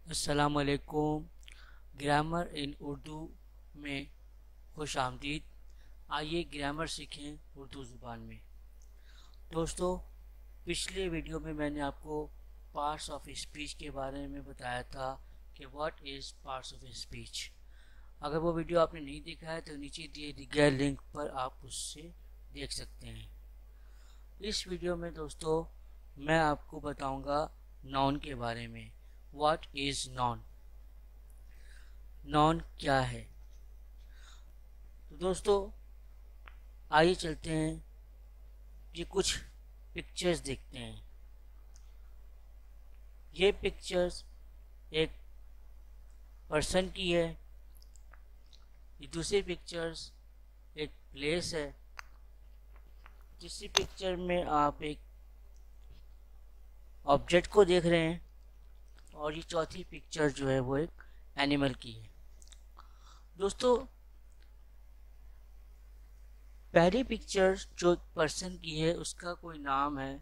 अस्सलामुअलैकुम। ग्रामर इन उर्दू में खुश आमदीद। आइए ग्रामर सीखें उर्दू ज़ुबान में। दोस्तों, पिछले वीडियो में मैंने आपको पार्ट्स ऑफ स्पीच के बारे में बताया था कि what is parts of speech. अगर वो वीडियो आपने नहीं देखा है तो नीचे दिए गए लिंक पर आप उससे देख सकते हैं। इस वीडियो में दोस्तों मैं आपको बताऊंगा नाउन के बारे में। व्हाट इज़ नाउन, नाउन क्या है। तो दोस्तों आइए चलते हैं, ये कुछ पिक्चर्स देखते हैं। ये पिक्चर्स एक पर्सन की है, ये दूसरी पिक्चर्स एक प्लेस है। तीसरी पिक्चर में आप एक ऑब्जेक्ट को देख रहे हैं और ये चौथी पिक्चर जो है वो एक एनिमल की है। दोस्तों, पहली पिक्चर जो पर्सन की है उसका कोई नाम है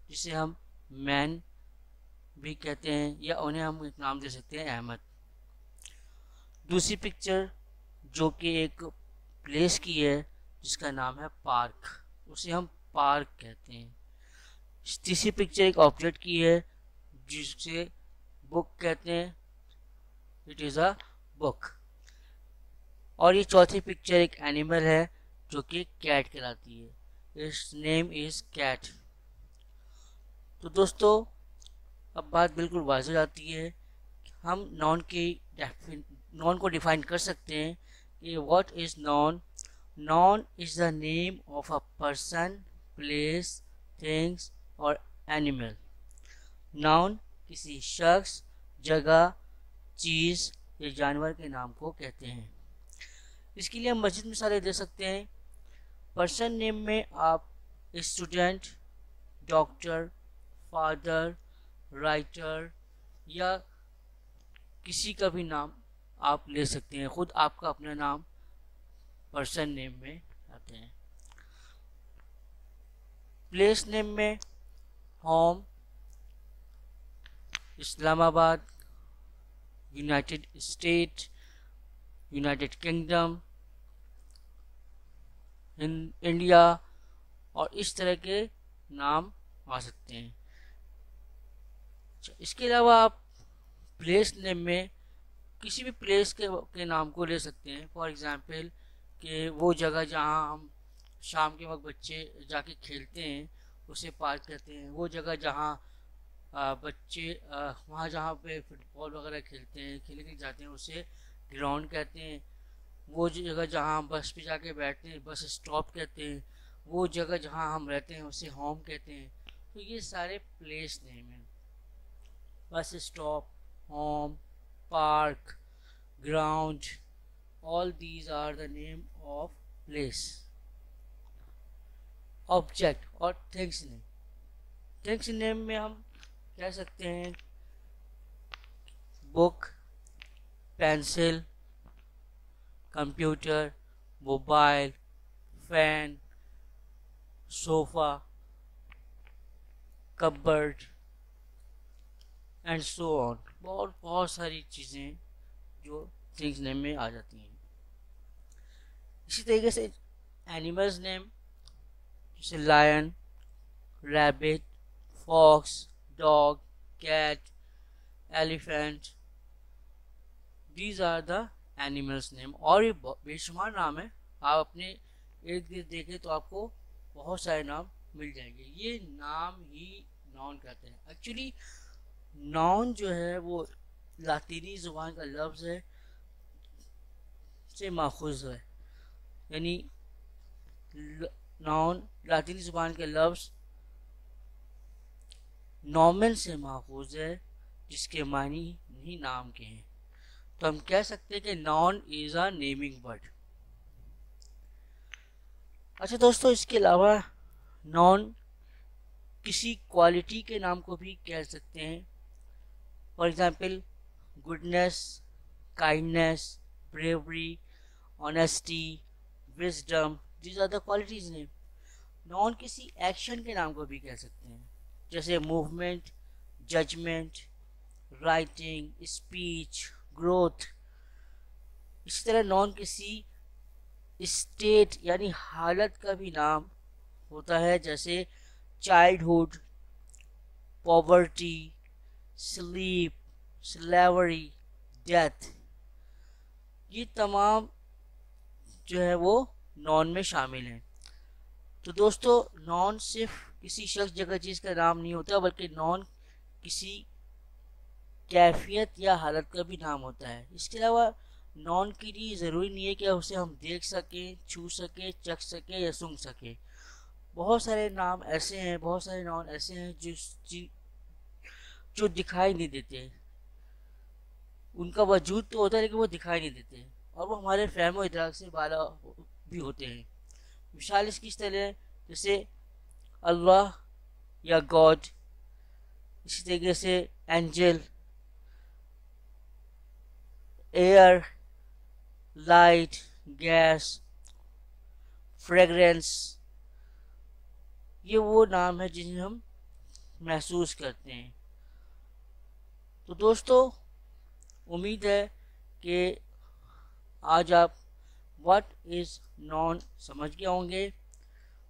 जिसे हम मैन भी कहते हैं या उन्हें हम एक नाम दे सकते हैं अहमद। दूसरी पिक्चर जो कि एक प्लेस की है जिसका नाम है पार्क, उसे हम पार्क कहते हैं। तीसरी पिक्चर एक ऑब्जेक्ट की है जिसे बुक कहते हैं, इट इज़ अ बुक। और ये चौथी पिक्चर एक एनिमल है जो कि कैट कहलाती है, इट्स नेम इज कैट। तो दोस्तों अब बात बिल्कुल वाज़ेह हो जाती है। हम नाउन को डिफाइन कर सकते हैं कि what is noun. Noun is the name of a person, place, things और एनिमल। नाउन किसी शख्स, जगह, चीज़ या जानवर के नाम को कहते हैं। इसके लिए हम मज़ीद मिसालें दे सकते हैं। पर्सन नेम में आप स्टूडेंट, डॉक्टर, फादर, राइटर या किसी का भी नाम आप ले सकते हैं। खुद आपका अपना नाम पर्सन नेम में आते हैं। प्लेस नेम में home, Islamabad, United state, United kingdom, India और इस तरह के नाम आ सकते हैं। इसके अलावा आप प्लेस नेम में किसी भी प्लेस के नाम को ले सकते हैं। फॉर एग्जांपल कि वो जगह जहां हम शाम के वक्त बच्चे जाके खेलते हैं उसे पार्क कहते हैं। वो जगह जहां बच्चे वहाँ जहाँ पे फुटबॉल वगैरह खेलते हैं, खेलने जाते हैं, उसे ग्राउंड कहते हैं। वो जगह जहाँ हम बस पे जाके बैठते हैं बस स्टॉप कहते हैं। वो जगह जहाँ हम रहते हैं उसे होम कहते हैं। तो ये सारे प्लेस नेम हैं। Bus stop, home, park, ground, all these are the name of place. Object और थिंग्स नेम। थिंग्स नेम में हम कह सकते हैं book, pencil, computer, mobile, fan, sofa, cupboard and so on. बहुत सारी चीज़ें जो थिंग्स नेम में आ जाती हैं। इसी तरीके से एनिमल्स नेम जैसे lion, rabbit, fox, dog, cat, elephant, these are the animals name. और ये बेशुमार नाम है, आप अपने इर्द गिर्द देखें तो आपको बहुत सारे नाम मिल जाएंगे। ये नाम ही नाउन कहते हैं। एक्चुअली नाउन जो है वो लातीनी ज़ुबान का लफ्ज़ है से माखूज़ है, यानी नाउन लातीनी ज़ुबान के लफ्ज़ नॉमन से माखूज़ है जिसके मानी ही नाम के हैं। तो हम कह सकते हैं कि noun is a naming word. अच्छा दोस्तों, इसके अलावा नाउन किसी क्वालिटी के नाम को भी कह सकते हैं। For example goodness, kindness, bravery, honesty, wisdom, these are the qualities name. Noun किसी एक्शन के नाम को भी कह सकते हैं, जैसे movement, judgment, writing, speech, growth. इसी तरह नॉन किसी स्टेट यानी हालत का भी नाम होता है, जैसे childhood, poverty, sleep, slavery, death. ये तमाम जो है वो नॉन में शामिल हैं। तो दोस्तों, नॉन सिर्फ किसी शख्स, जगह, चीज़ का नाम नहीं होता, बल्कि नॉन किसी कैफियत या हालत का भी नाम होता है। इसके अलावा नॉन के लिए ज़रूरी नहीं है कि उसे हम देख सकें, छू सकें, चख सकें या सूंघ सकें। बहुत सारे नाम ऐसे हैं, बहुत सारे नॉन ऐसे हैं जो दिखाई नहीं देते। उनका वजूद तो होता है लेकिन वो दिखाई नहीं देते, और वो हमारे फहम और इदराक से बाला भी होते हैं। मिसाल इसकी इस तरह है, जैसे अल्लाह या गॉड, इसी तरीके से angel, air, light, gas, fragrance. ये वो नाम है जिन्हें हम महसूस करते हैं। तो दोस्तों, उम्मीद है कि आज आप व्हाट इज़ नॉन समझ गए होंगे।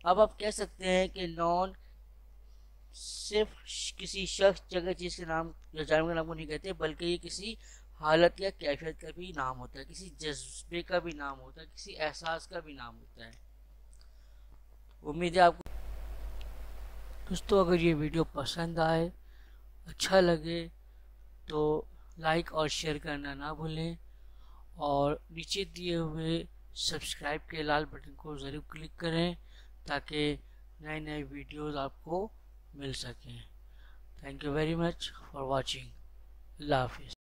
अब आप कह सकते हैं कि नॉन सिर्फ किसी शख्स, जगह, चीज़ के नाम या जानवर के नाम को नहीं कहते, बल्कि ये किसी हालत या कैफियत का भी नाम होता है, किसी जज्बे का भी नाम होता है, किसी एहसास का भी नाम होता है। उम्मीद है आपको। दोस्तों, अगर ये वीडियो पसंद आए, अच्छा लगे, तो लाइक और शेयर करना ना भूलें, और नीचे दिए हुए सब्सक्राइब के लाल बटन को ज़रूर क्लिक करें ताकि नए नए वीडियोज़ आपको मिल सकें। Thank you very much for watching. अल्लाह हाफिज़।